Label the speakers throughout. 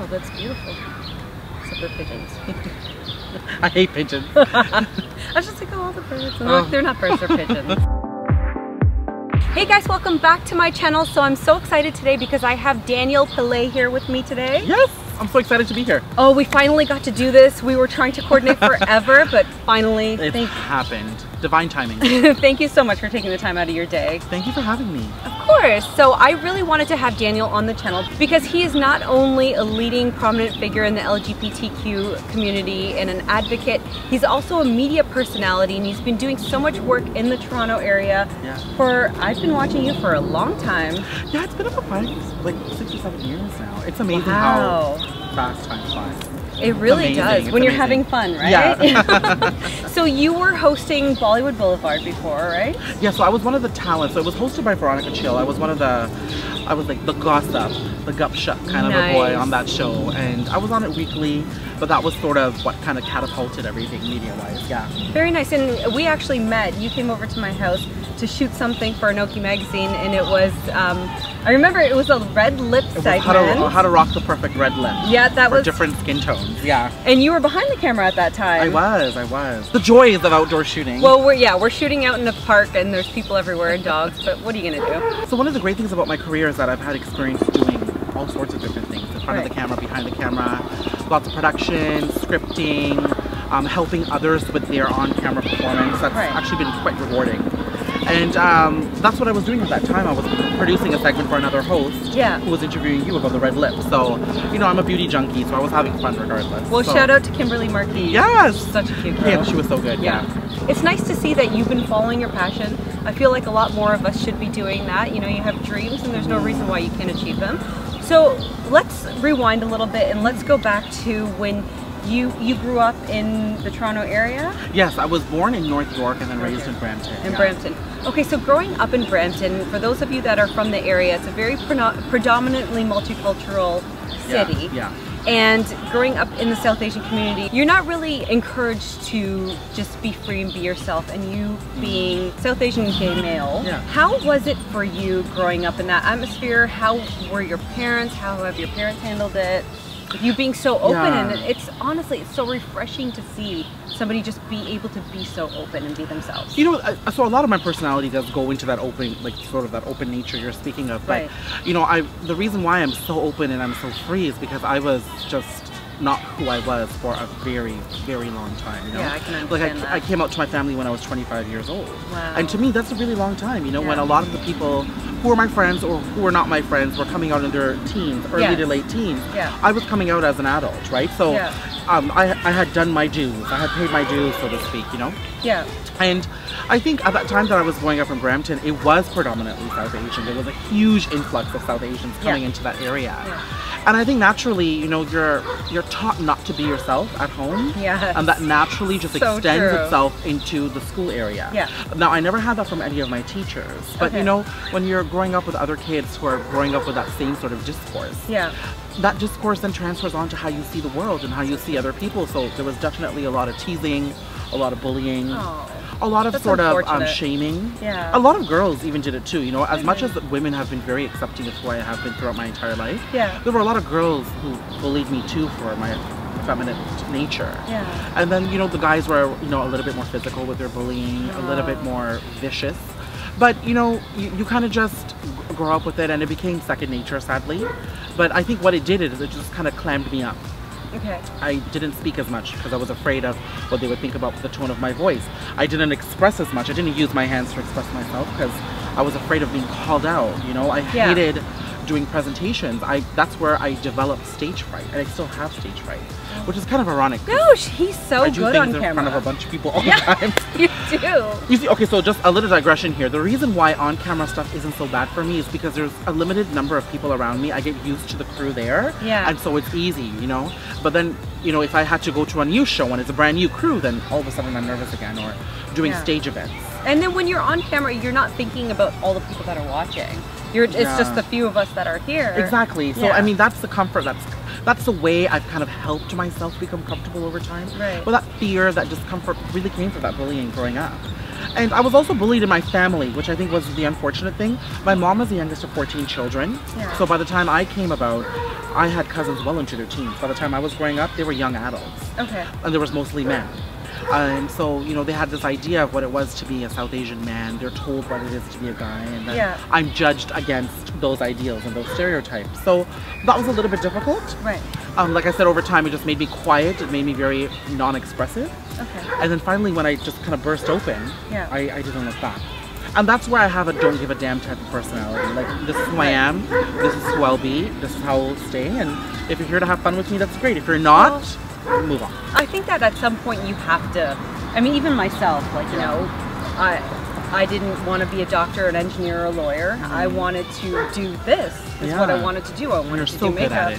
Speaker 1: Oh, that's beautiful. Except for pigeons.
Speaker 2: I hate pigeons.
Speaker 1: I was just like, oh, all the birds. And they're not birds, they're pigeons. Hey guys, welcome back to my channel. So I'm so excited today because I have Daniel Pillai here with me today.
Speaker 2: Yes, I'm so excited to be here.
Speaker 1: Oh, we finally got to do this. We were trying to coordinate forever, but finally
Speaker 2: it happened. Divine timing.
Speaker 1: Thank you so much for taking the time out of your day.
Speaker 2: Thank you for having me.
Speaker 1: Of course. So I really wanted to have Daniel on the channel because he is not only a leading prominent figure in the LGBTQ community and an advocate, he's also a media personality, and he's been doing so much work in the Toronto area I've been watching you for a long time.
Speaker 2: Yeah, it's been about 6 or 7 years now. It's amazing how fast time flies.
Speaker 1: It really does when you're having fun, right?
Speaker 2: Yeah.
Speaker 1: So you were hosting Bollywood Boulevard before, right?
Speaker 2: Yeah, so I was one of the talents. So it was hosted by Veronica Chill. I was like the gossip, the gup-shup kind of a boy on that show. And I was on it weekly, but that was sort of what kind of catapulted everything media-wise, yeah. Very
Speaker 1: nice, and we actually met. You came over to my house to shoot something for Anoki magazine, and it was, I remember it was a red lip segment.
Speaker 2: How to rock the perfect red lip.
Speaker 1: Yeah, that was...
Speaker 2: For different skin tones, yeah.
Speaker 1: And you were behind the camera at that time.
Speaker 2: I was. The joys of outdoor shooting.
Speaker 1: Well, we're shooting out in a park and there's people everywhere and dogs, but what are you gonna do?
Speaker 2: So one of the great things about my career is that I've had experience doing all sorts of different things. In front of the camera, behind the camera, lots of production, scripting, helping others with their on-camera performance. That's actually been quite rewarding. And that's what I was doing at that time. I was producing a segment for another host who was interviewing you about the red lip. So, you know, I'm a beauty junkie, so I was having fun regardless.
Speaker 1: Well, shout out to Kimberly Marquis.
Speaker 2: Yes!
Speaker 1: Such a cute girl.
Speaker 2: Yeah, she was so good. Yeah.
Speaker 1: It's nice to see that you've been following your passion. I feel like a lot more of us should be doing that. You know, you have dreams and there's no reason why you can't achieve them. So let's rewind a little bit and let's go back to when you grew up in the Toronto area?
Speaker 2: Yes, I was born in North York and then raised in Brampton.
Speaker 1: In Brampton. Okay, so growing up in Brampton, for those of you that are from the area, it's a very predominantly multicultural city.
Speaker 2: Yeah.
Speaker 1: And growing up in the South Asian community, you're not really encouraged to just be free and be yourself. And you being South Asian gay male, how was it for you growing up in that atmosphere? How were your parents? How have your parents handled it? You being so open, and it's honestly, it's so refreshing to see somebody just be able to be so open and be themselves. You know,
Speaker 2: so a lot of my personality does go into that open, like sort of that open nature you're speaking of. But you know, the reason why I'm so open and I'm so free is because I was just not who I was for a very, very long time, you know?
Speaker 1: Yeah, I can understand that.
Speaker 2: I came out to my family when I was 25 years old.
Speaker 1: Wow.
Speaker 2: And to me, that's a really long time, you know, when a lot of the people who were my friends or who were not my friends were coming out in their teens, early to late teens. I was coming out as an adult, right? So I had done my dues. I had paid my dues, so to speak, you know?
Speaker 1: Yeah.
Speaker 2: And I think at that time that I was growing up in Brampton, it was predominantly South Asian. There was a huge influx of South Asians coming into that area. And I think naturally, you know, you're taught not to be yourself at home. And that naturally just extends itself into the school area. Now, I never had that from any of my teachers. But, you know, when you're growing up with other kids who are growing up with that same sort of discourse, that discourse then transfers on to how you see the world and how you see other people. So there was definitely a lot of teasing, a lot of bullying. A lot of sort of shaming. A lot of girls even did it too, you know, as much as women have been very accepting of who I have been throughout my entire life. There were a lot of girls who bullied me too for my feminine nature. And then, you know, the guys were, you know, a little bit more physical with their bullying, a little bit more vicious. But, you know, you kind of just grow up with it and it became second nature, sadly. But I think what it did is it just kind of clammed me up. I didn't speak as much because I was afraid of what they would think about the tone of my voice. I didn't express as much. I didn't use my hands to express myself because I was afraid of being called out, you know. I hated doing presentations. That's where I developed stage fright, and I still have stage fright, which is kind of ironic.
Speaker 1: No, he's so good on camera. I do things in front
Speaker 2: of a bunch of people all the time.
Speaker 1: You do.
Speaker 2: You see, okay, so just a little digression here. The reason why on-camera stuff isn't so bad for me is because there's a limited number of people around me. I get used to the crew there, and so it's easy, you know. But then, you know, if I had to go to a new show and it's a brand new crew, then all of a sudden I'm nervous again, or doing stage events. And
Speaker 1: then when you're on camera, you're not thinking about all the people that are watching. It's just the few of us that are here.
Speaker 2: Exactly. So I mean, that's the comfort. That's the way I've kind of helped myself become comfortable over time. Well, that fear, that discomfort really came from that bullying growing up. And I was also bullied in my family, which I think was the unfortunate thing. My mom was the youngest of 14 children.
Speaker 1: Yeah.
Speaker 2: So by the time I came about, I had cousins well into their teens. By the time I was growing up, they were young adults.
Speaker 1: Okay.
Speaker 2: And there was mostly men. And so, you know, they had this idea of what it was to be a South Asian man. They're told what it is to be a guy. And then I'm judged against those ideals and those stereotypes. So that was a little bit difficult.
Speaker 1: Right.
Speaker 2: Like I said, over time, it just made me quiet. It made me very non-expressive.
Speaker 1: Okay.
Speaker 2: And then finally, when I just kind of burst open, I didn't look back. And that's where I have a don't give a damn type of personality. Like, this is who I am. This is who I'll be. This is how I'll stay. And if you're here to have fun with me, that's great. If you're not, move on.
Speaker 1: I think that at some point you have to, I mean, even myself, like, you know, I didn't want to be a doctor, an engineer, or a lawyer. I wanted to do this. That's what I wanted to do. I wanted to do makeup.
Speaker 2: Good at it.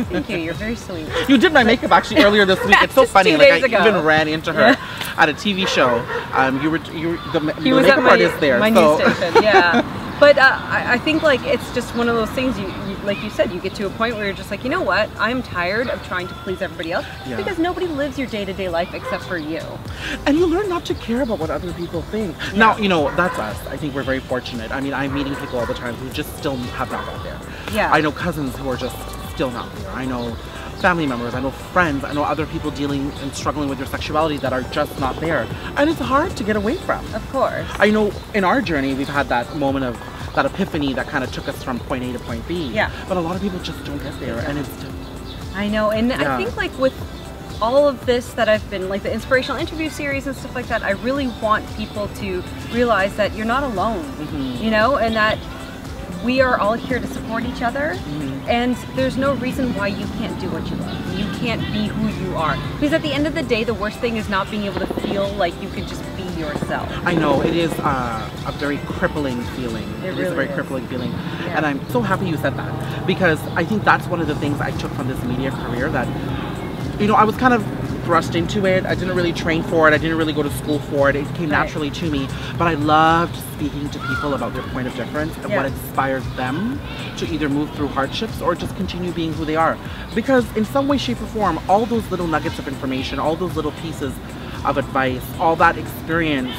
Speaker 1: Thank you. You're very sweet.
Speaker 2: You did my makeup actually earlier this week. It's so funny. Like, I even ran into her at a TV show. You were the makeup artist there.
Speaker 1: My news station. Yeah. But I think, like, it's just one of those things, you like you said, you get to a point where you're just like, you know what, I'm tired of trying to please everybody else, because nobody lives your day-to-day life except for you.
Speaker 2: And you learn not to care about what other people think. Now, you know, that's us. I think we're very fortunate. I mean, I'm meeting people all the time who just still have not got there.
Speaker 1: Yeah.
Speaker 2: I know cousins who are just still not there. I know family members, I know friends, I know other people dealing and struggling with their sexuality that are just not there. And it's hard to get away from.
Speaker 1: Of course.
Speaker 2: I know in our journey, we've had that moment of that epiphany that kind of took us from point A to point B.
Speaker 1: Yeah.
Speaker 2: But a lot of people just don't get there, and it's just...
Speaker 1: I know, and I think, like, with all of this that I've been, like the inspirational interview series and stuff like that, I really want people to realize that you're not alone, you know, and that we are all here to support each other, and there's no reason why you can't do what you love. You can't be who you are. Because at the end of the day, the worst thing is not being able to feel like you could just be yourself.
Speaker 2: I know, it is a very crippling feeling. It really is a very crippling feeling. Yeah. And I'm so happy you said that, because I think that's one of the things I took from this media career, that, you know, I was kind of thrust into it. I didn't really train for it. I didn't really go to school for it. It came naturally to me. But I loved speaking to people about their point of difference and what inspired them to either move through hardships or just continue being who they are. Because in some way, shape, or form, all those little nuggets of information, all those little pieces of advice, all that experience,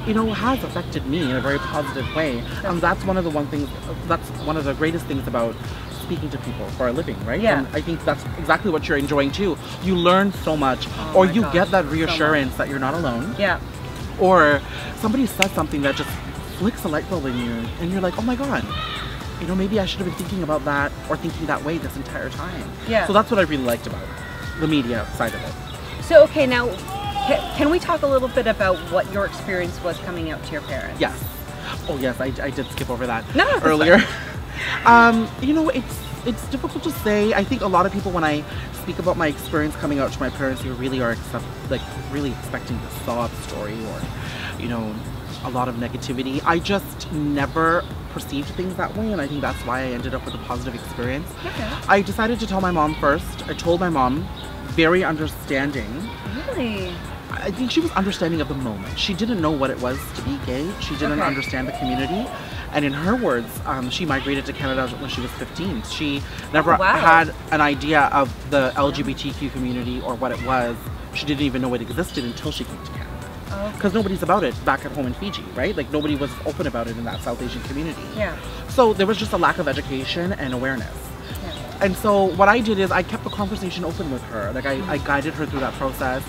Speaker 2: you know, has affected me in a very positive way. And that's one of the greatest things about speaking to people for a living, right?
Speaker 1: Yeah.
Speaker 2: And I think that's exactly what you're enjoying too. You learn so much, or you get that reassurance that you're not alone.
Speaker 1: Yeah.
Speaker 2: Or somebody says something that just flicks a light bulb in you, and you're like, oh my God, you know, maybe I should have been thinking about that or thinking that way this entire time.
Speaker 1: Yeah.
Speaker 2: So that's what I really liked about the media side of it.
Speaker 1: So, okay, now, can we talk a little bit about what your experience was coming out to your parents?
Speaker 2: Yes. Oh yes, I did skip over that
Speaker 1: earlier.
Speaker 2: You know, it's difficult to say. I think a lot of people, when I speak about my experience coming out to my parents, they really are really expecting the sob story, or, you know, a lot of negativity. I just never perceived things that way, and I think that's why I ended up with a positive experience. Okay. I decided to tell my mom first. I told my mom, very understanding.
Speaker 1: Really?
Speaker 2: I think she was understanding of the moment. She didn't know what it was to be gay. She didn't understand the community. And in her words, she migrated to Canada when she was 15. She never had an idea of the LGBTQ community or what it was. She didn't even know it existed until she came to Canada. Because nobody's about it back at home in Fiji, right? Like, nobody was open about it in that South Asian community. Yeah. So there was just a lack of education and awareness. Yeah. And so what I did is I kept the conversation open with her. Like, I guided her through that process.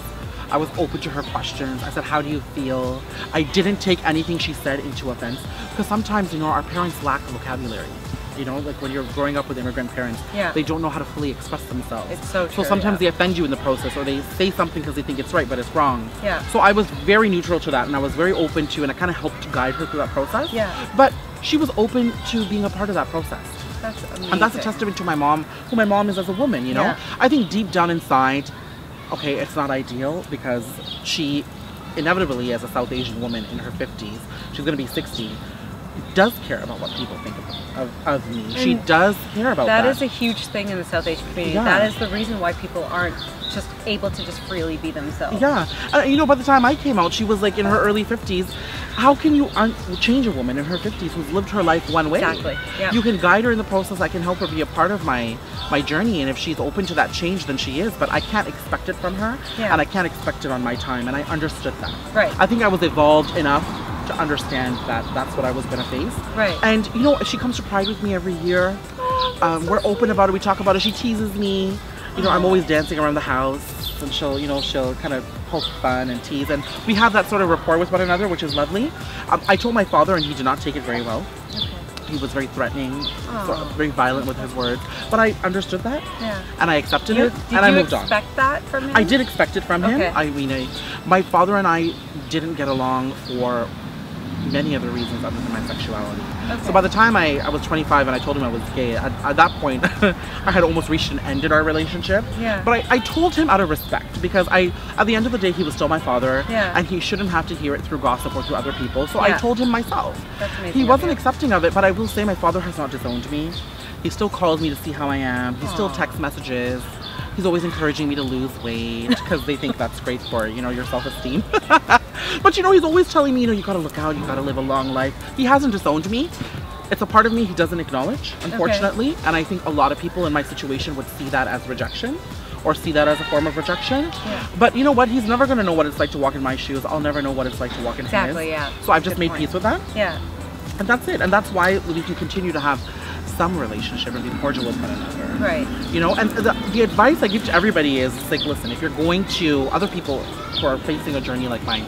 Speaker 2: I was open to her questions. I said, how do you feel? I didn't take anything she said into offense, because sometimes, you know, our parents lack vocabulary. You know, like when you're growing up with immigrant parents, they don't know how to fully express themselves.
Speaker 1: It's so true.
Speaker 2: So sometimes they offend you in the process, or they say something because they think it's right, but it's wrong. Yeah. So I was very neutral to that, and I was very open to, and I kind of helped guide her through that process. Yeah. But she was open to being a part of that process.
Speaker 1: That's amazing.
Speaker 2: And that's a testament to my mom, who my mom is as a woman, you know? Yeah. I think deep down inside, okay, it's not ideal, because she inevitably, as a South Asian woman in her 50s, she's going to be 60, does care about what people think of me. And she does care about that.
Speaker 1: That is a huge thing in the South Asian community. That is the reason why people aren't just able to just freely be themselves.
Speaker 2: Yeah. You know, by the time I came out, she was like in her early 50s. How can you change a woman in her 50s who's lived her life one way?
Speaker 1: Exactly. Yeah.
Speaker 2: You can guide her in the process. I can help her be a part of my journey, and if she's open to that change, then she is. But I can't expect it from her, and I can't expect it on my time. And I understood that.
Speaker 1: Right.
Speaker 2: I think I was evolved enough to understand that that's what I was going to face.
Speaker 1: Right.
Speaker 2: And you know, she comes to Pride with me every year. We're open about it. We talk about it. She teases me. You know, I'm always dancing around the house, and she'll kind of poke fun and tease, and we have that sort of rapport with one another, which is lovely. I told my father, and he did not take it very well. Okay. He was very threatening, very violent with his words, but I understood that, and I accepted it, and I moved on.
Speaker 1: Did you expect that from him?
Speaker 2: I did expect it from him. I mean, my father and I didn't get along for many other reasons other than my sexuality. Okay. So by the time I was 25 and I told him I was gay, at that point I had almost reached an end in our relationship. Yeah. But I told him out of respect, because at the end of the day he was still my father, and he shouldn't have to hear it through gossip or through other people. So I told him myself.
Speaker 1: That's amazing.
Speaker 2: He wasn't accepting of it, but I will say my father has not disowned me. He still calls me to see how I am. He still texts messages. He's always encouraging me to lose weight because they think that's great for, you know, your self-esteem. But you know, he's always telling me, you know, you gotta look out, you gotta live a long life. He hasn't disowned me. It's a part of me he doesn't acknowledge, unfortunately. Okay. And I think a lot of people in my situation would see that as rejection, or see that as a form of rejection. Yeah. But you know what? He's never gonna know what it's like to walk in my shoes. I'll never know what it's like to walk in his.
Speaker 1: Yeah.
Speaker 2: So I've just made peace with that.
Speaker 1: Yeah.
Speaker 2: And that's it. And that's why we can continue to have some relationship and be cordial with one another.
Speaker 1: Right.
Speaker 2: You know, and the advice I give to everybody is, it's like, listen, if you're going to other people who are facing a journey like mine,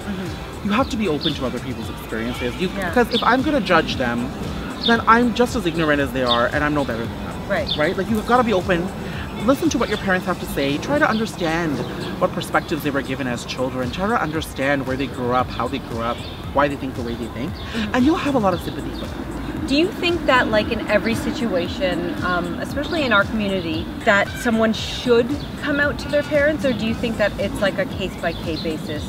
Speaker 2: you have to be open to other people's experiences. Because if I'm going to judge them, then I'm just as ignorant as they are, and I'm no better than them.
Speaker 1: Right.
Speaker 2: Right? Like, you've got to be open. Listen to what your parents have to say. Try to understand what perspectives they were given as children. Try to understand where they grew up, how they grew up, why they think the way they think. And you'll have a lot of sympathy for them.
Speaker 1: Do you think that, like, in every situation, especially in our community, that someone should come out to their parents, or do you think that it's like a case-by-case basis?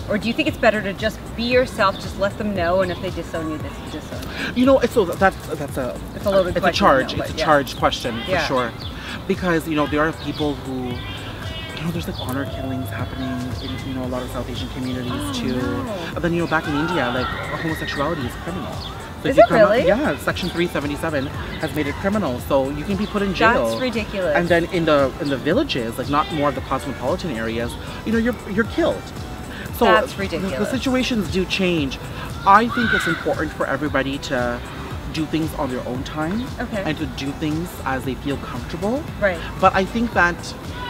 Speaker 1: Or do you think it's better to just be yourself, just let them know, and if they disown you, they disown you?
Speaker 2: You know, that's a loaded question. It's a charged question, for sure. Because, you know, there are people who, you know, there's like honor killings happening in, you know, a lot of South Asian communities too. No. And then, you know, back in India, like, homosexuality is criminal. So
Speaker 1: is it really?
Speaker 2: Yeah, Section 377 has made it criminal, so you can be put in jail.
Speaker 1: That's ridiculous.
Speaker 2: And then in the villages, like not more of the cosmopolitan areas, you know, you're killed. So
Speaker 1: that's ridiculous.
Speaker 2: The situations do change. I think it's important for everybody to do things on their own time, and to do things as they feel comfortable. Right. But I think that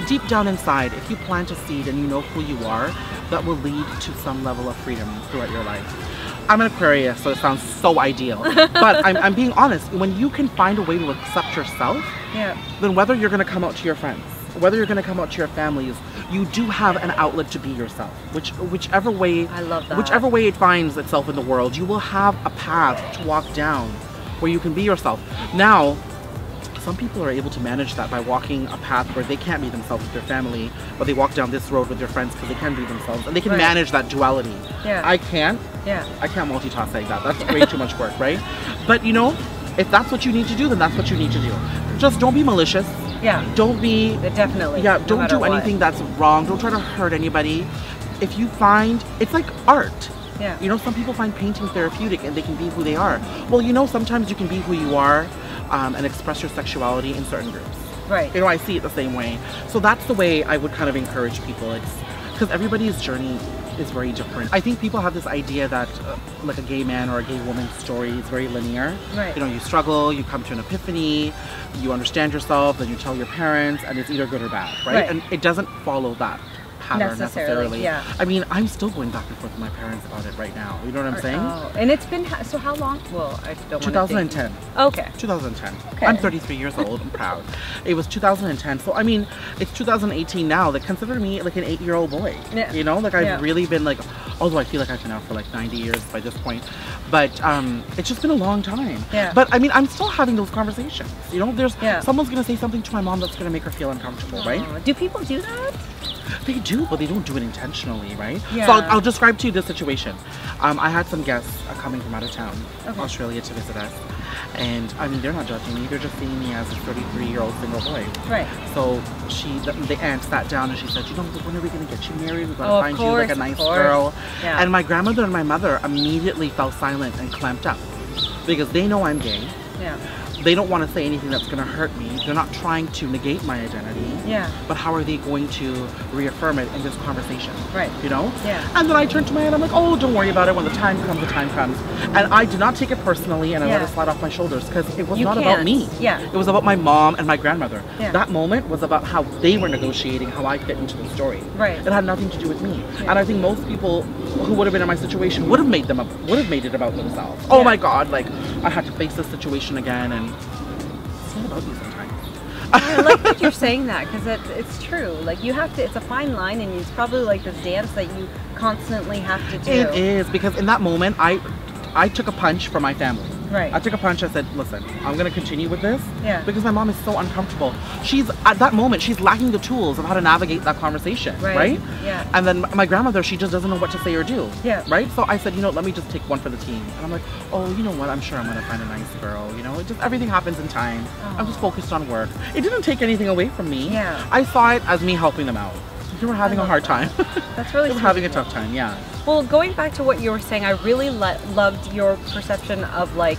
Speaker 2: deep down inside, if you plant a seed and you know who you are, that will lead to some level of freedom throughout your life. I'm an Aquarius, so it sounds so ideal. But I'm being honest. When you can find a way to accept yourself, then whether you're going to come out to your friends, whether you're going to come out to your families, you do have an outlet to be yourself. Whichever way,
Speaker 1: I love that.
Speaker 2: Whichever way it finds itself in the world, you will have a path to walk down where you can be yourself. Now, some people are able to manage that by walking a path where they can't be themselves with their family, but they walk down this road with their friends because they can be themselves, and they can manage that duality. Yeah. I can't multitask like that. That's way too much work, right? But you know, if that's what you need to do, then that's what you need to do. Just don't be malicious. Yeah. Don't be...
Speaker 1: Definitely.
Speaker 2: Yeah, don't do anything that's wrong. Don't try to hurt anybody. If you find... It's like art. Yeah. You know, some people find painting therapeutic and they can be who they are. Well, you know, sometimes you can be who you are and express your sexuality in certain groups. Right. You know, I see it the same way. So that's the way I would kind of encourage people. It's because everybody's journey is very different. I think people have this idea that like a gay man or a gay woman's story is very linear. Right. You know, you struggle, you come to an epiphany, you understand yourself, then you tell your parents, and it's either good or bad, right? And it doesn't follow that pattern necessarily. Yeah. I mean, I'm still going back and forth with my parents about it right now. You know what I'm saying?
Speaker 1: Oh. And it's been, so how long? Well, I don't want to
Speaker 2: 2010.
Speaker 1: Okay.
Speaker 2: 2010. Okay. I'm 33 years old. I'm proud. It was 2010. So, I mean, it's 2018 now. Like, consider me like an 8-year-old boy. Yeah. You know? Like, I've really been like Although I feel like I've been out for like 90 years by this point. But it's just been a long time.
Speaker 1: Yeah.
Speaker 2: But I mean, I'm still having those conversations. You know, there's
Speaker 1: Yeah.
Speaker 2: someone's going to say something to my mom that's going to make her feel uncomfortable, right?
Speaker 1: Do people do that?
Speaker 2: They do, but they don't do it intentionally, right?
Speaker 1: Yeah.
Speaker 2: So I'll describe to you this situation. I had some guests coming from out of town,
Speaker 1: Okay.
Speaker 2: Australia, to visit us. And I mean, they're not judging me. They're just seeing me as a 33-year-old single boy.
Speaker 1: Right.
Speaker 2: So the aunt sat down and she said, you know, when are we going to get you married? We're going
Speaker 1: Oh,
Speaker 2: to
Speaker 1: of
Speaker 2: find you like a
Speaker 1: course,
Speaker 2: nice
Speaker 1: of course.
Speaker 2: girl.
Speaker 1: Yeah.
Speaker 2: And my grandmother and my mother immediately fell silent and clamped up because they know I'm gay.
Speaker 1: Yeah.
Speaker 2: They don't want to say anything that's going to hurt me. They're not trying to negate my identity.
Speaker 1: Yeah.
Speaker 2: But how are they going to reaffirm it in this conversation?
Speaker 1: Right.
Speaker 2: You know?
Speaker 1: Yeah.
Speaker 2: And then I turned to my aunt, I'm like, oh, don't worry about it. When the time comes, the time comes. And I did not take it personally and I let
Speaker 1: Yeah.
Speaker 2: it slide off my shoulders because it was
Speaker 1: You
Speaker 2: not about
Speaker 1: can't.
Speaker 2: me.
Speaker 1: Yeah.
Speaker 2: It was about my mom and my grandmother.
Speaker 1: Yeah.
Speaker 2: That moment was about how they were negotiating how I fit into the story.
Speaker 1: Right.
Speaker 2: It had nothing to do with me.
Speaker 1: Yeah.
Speaker 2: And I think most people who would have been in my situation would have made it about themselves. Oh
Speaker 1: Yeah.
Speaker 2: my God, like I had to face this situation again and it's not about me sometimes.
Speaker 1: I like that you're saying that because it's true. Like you have to, it's a fine line and it's probably like this dance that you constantly have to do.
Speaker 2: It is, because in that moment, I took a punch from my family.
Speaker 1: Right.
Speaker 2: I took a punch, I said, listen, I'm going to continue with this.
Speaker 1: Yeah.
Speaker 2: Because my mom is so uncomfortable. At that moment, she's lacking the tools of how to navigate that conversation.
Speaker 1: Right. Yeah.
Speaker 2: And then my grandmother, she just doesn't know what to say or do.
Speaker 1: Yeah.
Speaker 2: Right? So I said, you know, let me just take one for the team. And I'm like, oh, you know what? I'm sure I'm going to find a nice girl. You know, it just, everything happens in time. I'm just focused on work. It didn't take anything away from me.
Speaker 1: Yeah.
Speaker 2: I saw it as me helping them out. They were having a hard time.
Speaker 1: That's really
Speaker 2: They were
Speaker 1: sweet.
Speaker 2: having a tough time, yeah.
Speaker 1: Well, going back to what you were saying, I really loved your perception of like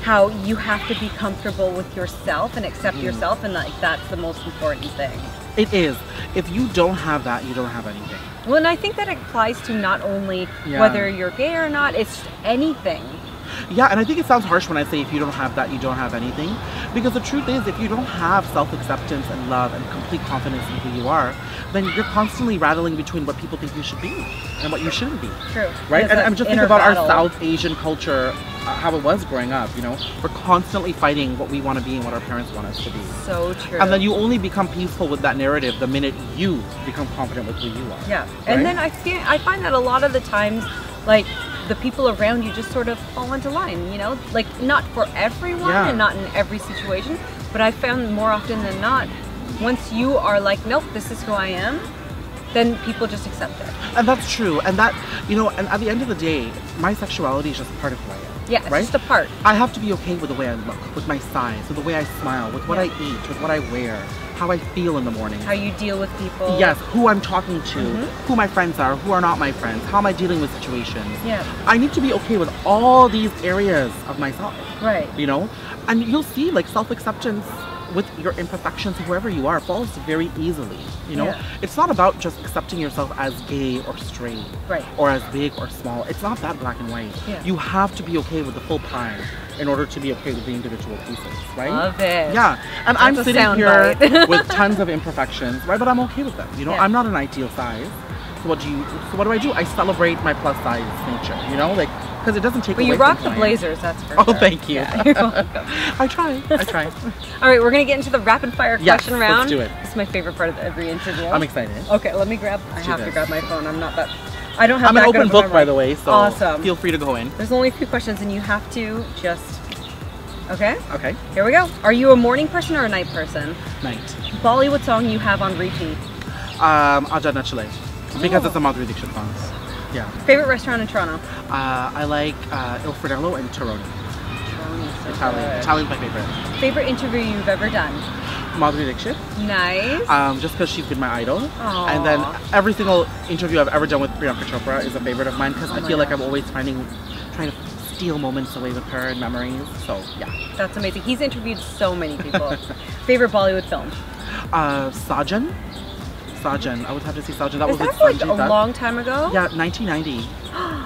Speaker 1: how you have to be comfortable with yourself and accept yourself, and like that's the most important thing.
Speaker 2: It is. If you don't have that, you don't have anything.
Speaker 1: Well, and I think that applies to not only
Speaker 2: Yeah.
Speaker 1: whether you're gay or not, it's anything.
Speaker 2: Yeah, and I think it sounds harsh when I say if you don't have that, you don't have anything. Because the truth is, if you don't have self-acceptance and love and complete confidence in who you are, then you're constantly rattling between what people think you should be and what you shouldn't be.
Speaker 1: True.
Speaker 2: Right?
Speaker 1: It's
Speaker 2: And
Speaker 1: that
Speaker 2: I'm just thinking
Speaker 1: inner
Speaker 2: about
Speaker 1: battle.
Speaker 2: our South Asian culture, how it was growing up, you know? We're constantly fighting what we want to be and what our parents want us to be.
Speaker 1: So true.
Speaker 2: And then you only become peaceful with that narrative the minute you become confident with who you are.
Speaker 1: Yeah.
Speaker 2: Right?
Speaker 1: And then I find that a lot of the times, like, the people around you just sort of fall into line, you know? Like, not for everyone
Speaker 2: Yeah.
Speaker 1: and not in every situation, but I found more often than not, once you are like, nope, this is who I am, then people just accept it.
Speaker 2: And that's true. And that, you know, and at the end of the day, my sexuality is just part of who I am.
Speaker 1: Yeah, it's
Speaker 2: right?
Speaker 1: just a part.
Speaker 2: I have to be okay with the way I look, with my size, with the way I smile, with what I eat, with what I wear, how I feel in the morning.
Speaker 1: How you deal with people.
Speaker 2: Yes, who I'm talking to, who my friends are, who are not my friends, how am I dealing with situations.
Speaker 1: Yeah.
Speaker 2: I need to be okay with all these areas of myself.
Speaker 1: Right.
Speaker 2: You know? And you'll see, like, self-acceptance with your imperfections, whoever you are, falls very easily. You know?
Speaker 1: Yeah.
Speaker 2: It's not about just accepting yourself as gay or straight.
Speaker 1: Right.
Speaker 2: Or as big or small. It's not that black and white.
Speaker 1: Yeah.
Speaker 2: You have to be okay with the full pie in order to be okay with the individual pieces, right?
Speaker 1: Love it.
Speaker 2: Yeah. And I'm
Speaker 1: That's a
Speaker 2: sitting
Speaker 1: sound
Speaker 2: here
Speaker 1: bite.
Speaker 2: with tons of imperfections, right? But I'm okay with them. You know,
Speaker 1: Yeah.
Speaker 2: I'm not an ideal size. So what do? I celebrate my plus size nature, you know? Like, because it doesn't take
Speaker 1: But
Speaker 2: away
Speaker 1: you rock
Speaker 2: from
Speaker 1: the
Speaker 2: mine.
Speaker 1: blazers, that's for
Speaker 2: Oh,
Speaker 1: sure.
Speaker 2: thank you.
Speaker 1: Yeah, you're welcome.
Speaker 2: I try.
Speaker 1: All right, we're going to get into the rapid fire
Speaker 2: Yes,
Speaker 1: question
Speaker 2: let's
Speaker 1: round.
Speaker 2: do it.
Speaker 1: This is my favorite part of every interview.
Speaker 2: I'm excited.
Speaker 1: Okay, let me grab, I
Speaker 2: do
Speaker 1: have to
Speaker 2: this.
Speaker 1: grab my phone. I don't have
Speaker 2: I'm
Speaker 1: that
Speaker 2: an
Speaker 1: good
Speaker 2: open
Speaker 1: of a
Speaker 2: book,
Speaker 1: memory.
Speaker 2: by the way, so
Speaker 1: Awesome.
Speaker 2: feel free to go in.
Speaker 1: There's only a few questions and you have to just, okay?
Speaker 2: Okay.
Speaker 1: Here we go. Are you a morning person or a night person?
Speaker 2: Night.
Speaker 1: Bollywood song you have on repeat?
Speaker 2: Aja Nachale. Because
Speaker 1: Oh.
Speaker 2: it's a Madhuri Dixit song. Yeah.
Speaker 1: Favorite restaurant in Toronto?
Speaker 2: I like Il Fornello and Toroni. Italian. Italian's my favorite.
Speaker 1: Favorite interview you've ever done?
Speaker 2: Madhuri Dixit.
Speaker 1: Nice.
Speaker 2: Just because she's been my idol.
Speaker 1: Aw.
Speaker 2: And then every single interview I've ever done with Priyanka Chopra is a favorite of mine because I
Speaker 1: my
Speaker 2: feel like
Speaker 1: gosh.
Speaker 2: I'm always trying to steal moments away with her and memories. So yeah.
Speaker 1: That's amazing. He's interviewed so many people. Favorite Bollywood film?
Speaker 2: Sajan. I would have to say Sajan. That
Speaker 1: Is
Speaker 2: was with
Speaker 1: that like
Speaker 2: Sanjay
Speaker 1: a
Speaker 2: Dutt.
Speaker 1: long time ago?
Speaker 2: Yeah, 1990.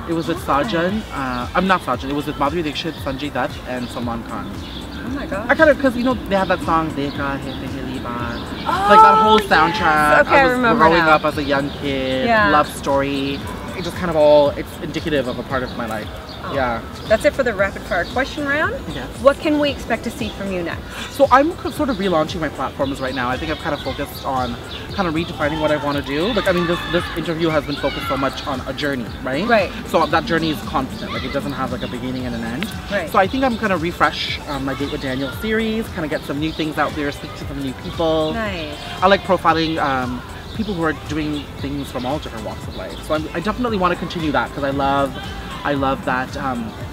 Speaker 2: It was with Sajan. I'm not Sajan. It was with Madhuri Dixit, Sanjay Dutt, and Salman Khan.
Speaker 1: Oh my god.
Speaker 2: I kind of, because you know they have that song Dekha Hai Pehli Baar, like that whole soundtrack.
Speaker 1: Okay, I
Speaker 2: was
Speaker 1: remember
Speaker 2: growing
Speaker 1: now.
Speaker 2: up as a young kid,
Speaker 1: Yeah.
Speaker 2: love story. It just kind of all, it's indicative of a part of my life. Yeah.
Speaker 1: That's it for the rapid fire question round.
Speaker 2: Yes.
Speaker 1: What can we expect to see from you next?
Speaker 2: So I'm sort of relaunching my platforms right now. I think I've kind of focused on kind of redefining what I want to do. Like, I mean, this interview has been focused so much on a journey, right?
Speaker 1: Right.
Speaker 2: So that journey is constant. Like, it doesn't have like a beginning and an end.
Speaker 1: Right.
Speaker 2: So I think I'm going to refresh my Date with Daniel series, kind of get some new things out there, speak to some new people.
Speaker 1: Nice.
Speaker 2: I like profiling people who are doing things from all different walks of life. So I definitely want to continue that because I love that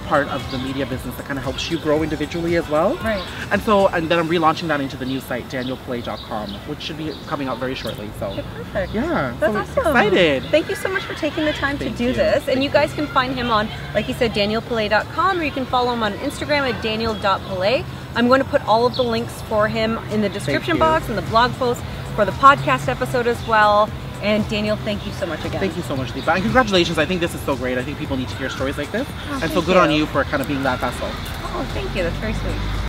Speaker 2: part of the media business that kind of helps you grow individually as well.
Speaker 1: Right.
Speaker 2: And then I'm relaunching that into the new site, danielpillai.com, which should be coming out very shortly. So
Speaker 1: okay, perfect.
Speaker 2: Yeah.
Speaker 1: That's
Speaker 2: so
Speaker 1: awesome.
Speaker 2: Excited.
Speaker 1: Thank you so much for taking the time to do
Speaker 2: you.
Speaker 1: this. And you guys can find him on, like you said, danielpillai.com, or you can follow him on Instagram at daniel.pillai. I'm going to put all of the links for him in the description box and the blog post for the podcast episode as well. And Daniel, thank you so much again.
Speaker 2: Thank you so much, Deepa. And congratulations. I think this is so great. I think people need to hear stories like this.
Speaker 1: Oh,
Speaker 2: and so good on you for kind of being that vessel.
Speaker 1: Oh, thank you. That's very sweet.